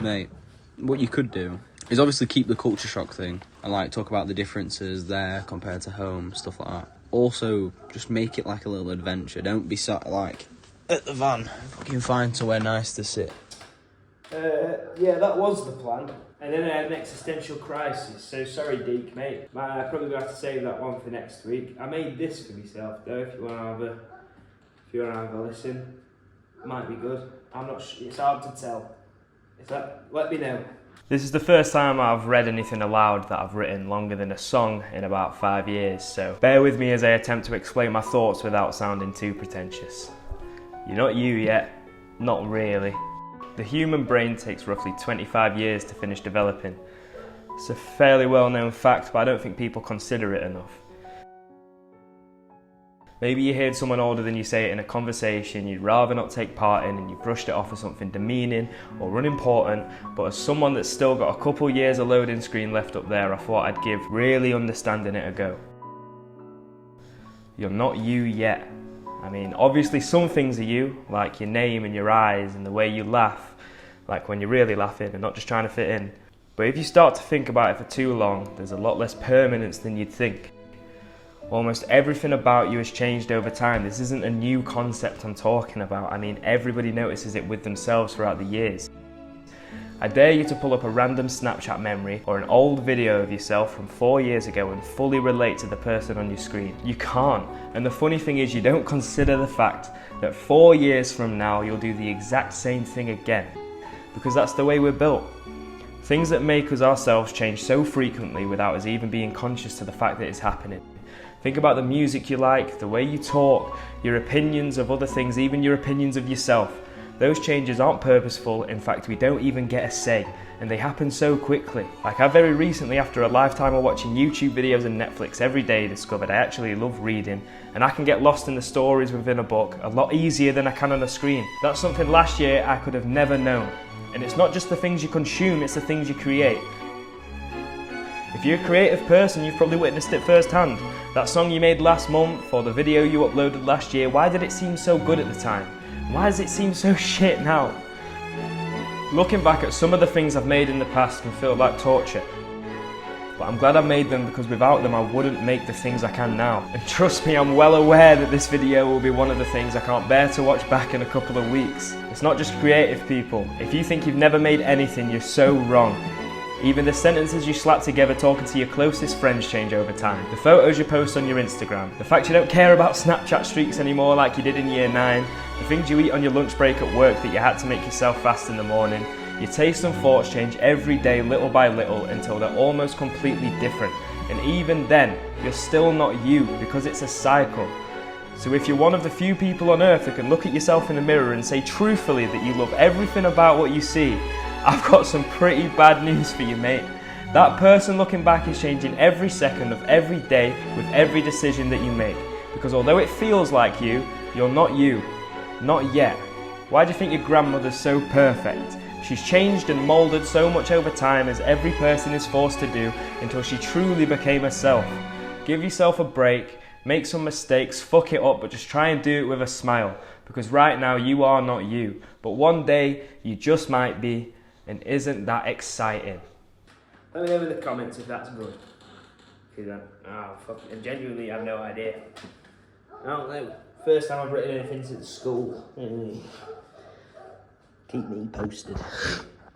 Mate, what you could do is obviously keep the culture shock thing and like talk about the differences there compared to home, stuff like that. Also, just make it like a little adventure. Don't be sat like at the van. Fucking find somewhere nice to sit. Yeah, that was the plan. And then I had an existential crisis, so sorry Deke, mate. I probably gonna have to save that one for next week. I made this for myself though, if you wanna have a listen. Might be good. I'm not sure, it's hard to tell. Let me know. This is the first time I've read anything aloud that I've written longer than a song in about 5 years, so bear with me as I attempt to explain my thoughts without sounding too pretentious. You're not you yet. Not really. The human brain takes roughly 25 years to finish developing. It's a fairly well-known fact, but I don't think people consider it enough. Maybe you heard someone older than you say it in a conversation you'd rather not take part in and you brushed it off as something demeaning or unimportant, but as someone that's still got a couple years of loading screen left up there, I thought I'd give really understanding it a go. You're not you yet. I mean, obviously some things are you, like your name and your eyes and the way you laugh, like when you're really laughing and not just trying to fit in. But if you start to think about it for too long, there's a lot less permanence than you'd think. Almost everything about you has changed over time. This isn't a new concept I'm talking about. I mean, everybody notices it with themselves throughout the years. I dare you to pull up a random Snapchat memory or an old video of yourself from 4 years ago and fully relate to the person on your screen. You can't. And the funny thing is, you don't consider the fact that 4 years from now you'll do the exact same thing again. Because that's the way we're built. Things that make us ourselves change so frequently without us even being conscious to the fact that it's happening. Think about the music you like, the way you talk, your opinions of other things, even your opinions of yourself. Those changes aren't purposeful. In fact, we don't even get a say, and they happen so quickly. Like I very recently, after a lifetime of watching YouTube videos and Netflix every day, discovered I actually love reading, and I can get lost in the stories within a book a lot easier than I can on a screen. That's something last year I could have never known. And it's not just the things you consume, it's the things you create. If you're a creative person, you've probably witnessed it firsthand. That song you made last month, or the video you uploaded last year, why did it seem so good at the time? Why does it seem so shit now? Looking back at some of the things I've made in the past can feel like torture. But I'm glad I made them, because without them I wouldn't make the things I can now. And trust me, I'm well aware that this video will be one of the things I can't bear to watch back in a couple of weeks. It's not just creative people. If you think you've never made anything, you're so wrong. Even the sentences you slap together talking to your closest friends change over time. The photos you post on your Instagram. The fact you don't care about Snapchat streaks anymore like you did in year 9. The things you eat on your lunch break at work that you had to make yourself fast in the morning. Your tastes and thoughts change every day little by little until they're almost completely different. And even then, you're still not you, because it's a cycle. So if you're one of the few people on earth that can look at yourself in the mirror and say truthfully that you love everything about what you see, I've got some pretty bad news for you, mate. That person looking back is changing every second of every day with every decision that you make. Because although it feels like you, you're not you. Not yet. Why do you think your grandmother's so perfect? She's changed and moulded so much over time, as every person is forced to do, until she truly became herself. Give yourself a break, make some mistakes, fuck it up, but just try and do it with a smile. Because right now you are not you. But one day you just might be. And isn't that exciting? Let me know in the comments if that's good. Because I genuinely have no idea. I don't know. First time I've written anything since school. Keep me posted.